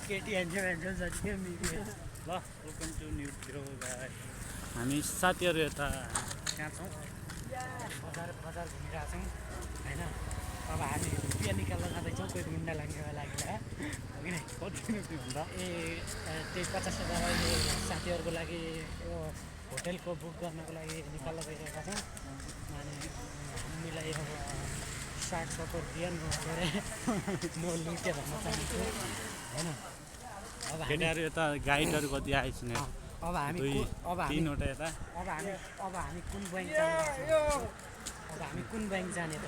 KTN चाहिँ जतिकै मिल्यो ल welcome to new video guys हामी साथीहरू यता त्यहाँ छौँ बजार बजार घुमिरहेको छौँ होइन अब हामी रुपियाँ निकाल्न जाँदैछौँ कोही गुन्डा लाग्नेको लागि हो कि नै कति रुपियाँ भन्दा ए त्यही 50,000 अहिले साथीहरूको लागि यो होटेलको बुक गर्नको लागि निकाल्न गइरहेका छौँ अनि हामीलाई अब 60-70 बिहान के अरे म लुटे भन्न चाहन्छु होइन अब केटाहरू यता गाइडहरू कति आइछन् अब हामी तीनवटा यता अब हामी कुन ब्याङ्क जाने अब हामी कुन ब्याङ्क जाने त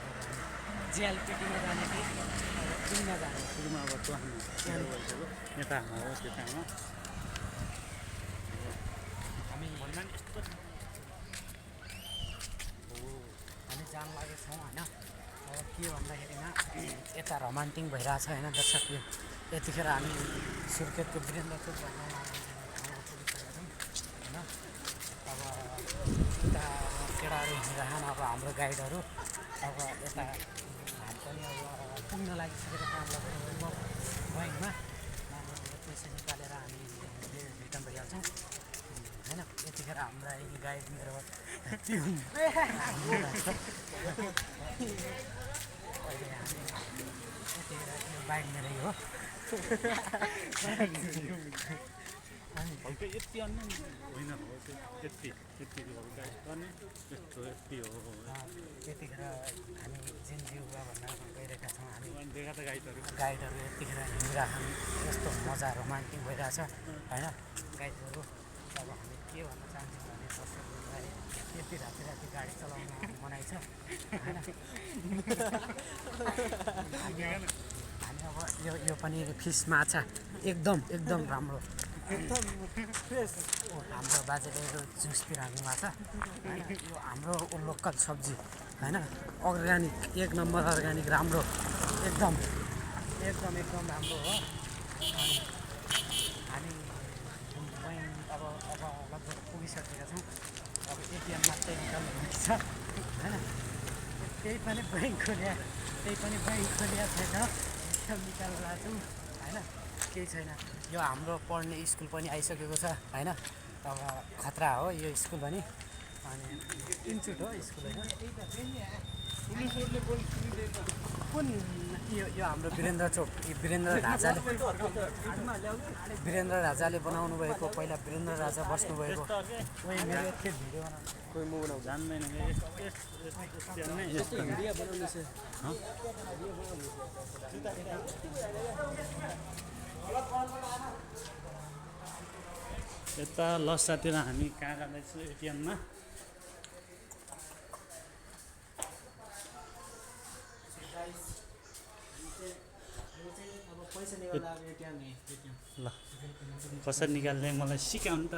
जिएलपिटीमा जाने कि कुनमा जाने सुरुमा अब यता होस् यतामा हामी हामी जान लागेको छौँ होइन अब के भन्दाखेरिमा यता रोमान्टिक भइरहेछ होइन दर्शकले यतिखेर हामी सुर्खेतको वीरेन्द्र चोक भन्ने ठाउँमा पुगिसकेका छौँ होइन अब यता केटाहरू हिँडिरहन अब हाम्रो गाइडहरू अब यता हामी पनि अब पुग्न लागिसकेर काम लगेर बैङ्कमा पैसा निकालेर हामी रिटर्न भइहाल्छौँ होइन यतिखेर हाम्रा गाइड मेरो अहिले हामी यतिखेर यो बाइक मेरै हो हल्का यति अन्य होइन यति गर्ने यति हो यतिखेर हामी जिन्जिउवा भन्न गइरहेका छौँ हामी देखा त गाइडहरू यतिखेर हिँडिराखौँ यस्तो मजा रोमान्टिक भइरहेछ होइन गाइडहरू अब हामी के भन्न चाहन्छौँ भने दर्शकहरूलाई यति राति राति गाडी चलाउन मनाइ छ होइन हामी अब यो पनि फिस माछा एकदम राम्रो एकदम फ्रेस हाम्रो बाजेले यो जुस पिराख्नु भएको छ होइन यो हाम्रो लोकल सब्जी होइन अर्ग्यानिक 1 नम्बर अर्ग्यानिक राम्रो एकदम राम्रो हो अनि हामी अब लगभग पुगिसकेका छौँ अब एटिएम मात्रै निकाल्नु बाँकी छ होइन त्यही पनि ब्याङ्क खोल्या छैन एटिएम निकाल्नु भएको छौँ होइन केही छैन यो हाम्रो पढ्ने स्कुल पनि आइसकेको छ होइन अब खतरा हो यो स्कुल पनि अनि इन्स्टिट्युट हो स्कुल होइन कुन यो हाम्रो वीरेन्द्र चोक वीरेन्द्र राजाले बनाउनु भएको पहिला वीरेन्द्र राजा बस्नुभएको जान्दैन यता ल साथीहरू हामी कहाँ जाँदैछौँ एटिएममा ल कसरी निकाल्ने मलाई सिकाउनु त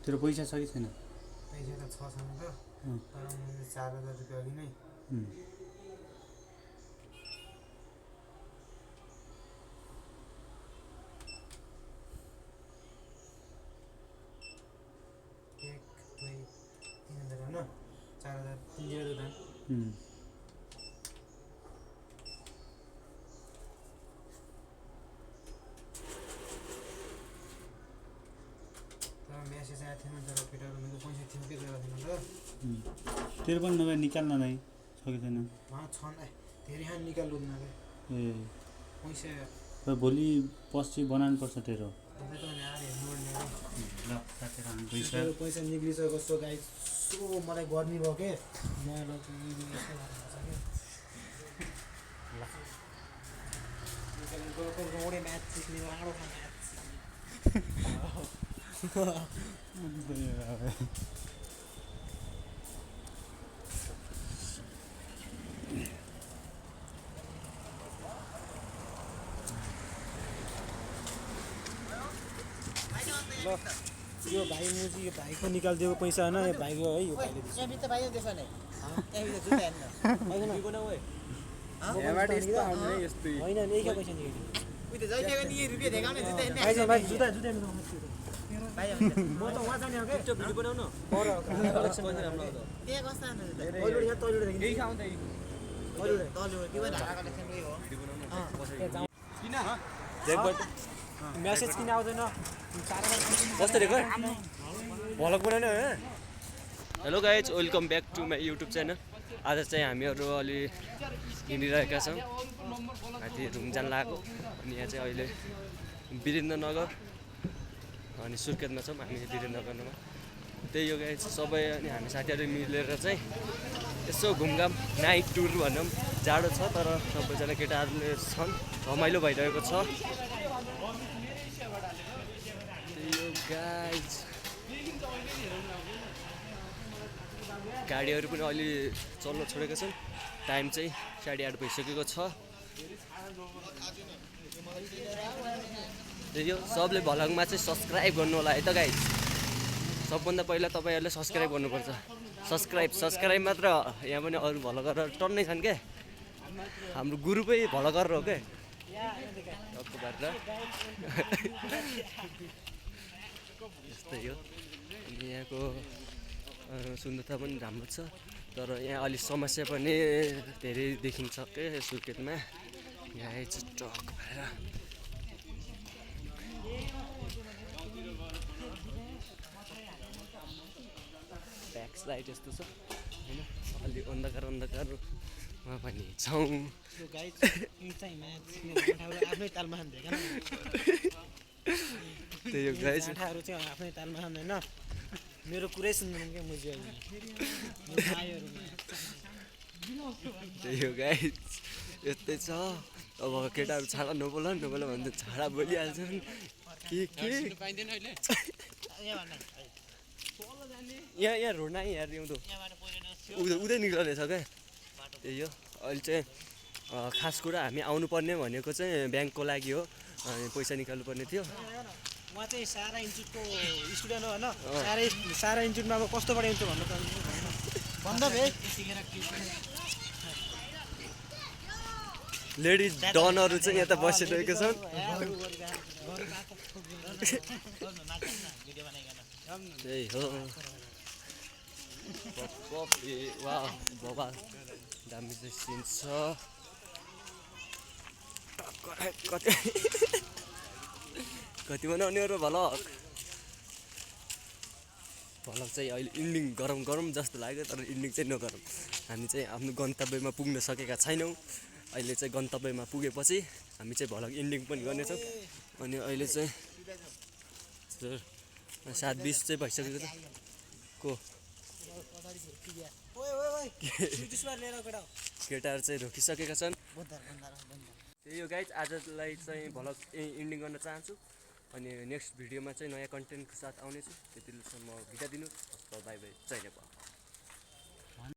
तेरो पैसा छ कि छैन पैसा त छैन त तर मैले 4,000 रुपियाँ अघि नै मेसेज आएको थिएन तर केटाहरू मेरो पैसा थियो कि जग्गा थिएन र तेरो पनि नभए निकाल्न नै छ कि छैन छन् धेरै खान निकाल्नु न ए पैसा भोलि पछि बनाउनु पर्छ तेरो पैसा निक्लिसक्यो सो गाई सो मलाई गर्मी भयो के रोडे म्याच सिक्ने लाडो म्याच ल यो भाइ मुजी यो भाइको निकालिदिएको पैसा होइन यो भाइको है यो भाइले होइन यही क्या पैसा निकाल्यो मेसेज किन आउँदैन कस्तो रेकर्ड भलक बनाउने हो hello guys welcome back to my YouTube channel आज चाहिँ हामीहरू अलि हिँडिरहेका छौँ माथि रुङजान लागेको अनि यहाँ चाहिँ अहिले वीरेन्द्रनगर अनि सुर्खेतमा छौँ हामी वीरेन्द्रनगरमा त्यही हो गाइज सबै अनि हामी साथीहरू मिलेर चाहिँ यसो घुमघाम नाइट टुर भनौँ जाडो छ तर सबैजना केटाहरूले छन् रमाइलो भइरहेको छ गाइज गाडीहरू पनि अलि चल्न छोडेका छन् टाइम चाहिँ 8:30 भइसकेको छ त्यही हो सबले भ्लगमा चाहिँ सब्सक्राइब गर्नु होला है त गाइज सबभन्दा पहिला तपाईँहरूले सब्सक्राइब गर्नुपर्छ सब्सक्राइब मात्र यहाँ पनि अरू भ्लगरहरू टन्नै छन् क्या हाम्रो ग्रुपै भ्लगर हो क्या यस्तै हो अनि यहाँको सुन्दरता पनि राम्रो छ तर यहाँ अलिक समस्या पनि धेरै देखिन्छ क्या सुर्खेतमा यहाँ चाहिँ ट्रक भएर ब्याक साइड यस्तो छ होइन अलिक अन्धकारमा पनि छौँ त्यही हो गाइज चाहिँ आफ्नै तालमा खाँदैन मेरो कुरै सुन्दैन क्या मुजी त्यही हो गाइज यस्तै छ अब केटाहरू छाडा नबोल भने त छाडा बोलिहाल्छन् के यहाँ रोड नै यहाँ उँधो उतै निक्लिरहेछ क्या त्यही हो अहिले चाहिँ खास कुरा हामी आउनुपर्ने भनेको चाहिँ ब्याङ्कको लागि हो अनि पैसा निकाल्नु पर्ने थियो उहाँ चाहिँ सारा इन्स्टिट्युटको स्टुडेन्ट हो होइन सारा इन्स्टिट्युटमा अब कस्तो पढाइन्छ भन्नु भन्दा भए लेडिज डनहरू चाहिँ यहाँ त बसिरहेको छन् त्यही हो वा बाबा दामी चाहिँ सिन छ कति बनाउने हो र भलक चाहिँ अहिले इन्डिङ गरम जस्तो लाग्यो तर इन्डिङ चाहिँ नगरौँ हामी चाहिँ आफ्नो गन्तव्यमा पुग्न सकेका छैनौँ अहिले चाहिँ गन्तव्यमा पुगेपछि हामी चाहिँ भलक इन्डिङ पनि गर्नेछौँ अनि अहिले चाहिँ 7:20 चाहिँ भइसकेको छ को केटाहरू चाहिँ रोकिसकेका छन् त्यही हो गाइज आजलाई चाहिँ भलक इन्डिङ गर्न चाहन्छु अनि नेक्स्ट भिडियोमा चाहिँ नयाँ कन्टेन्टको साथ आउनेछु त्यतिसम्म बिदा दिनु बाई बाई जय नेपाल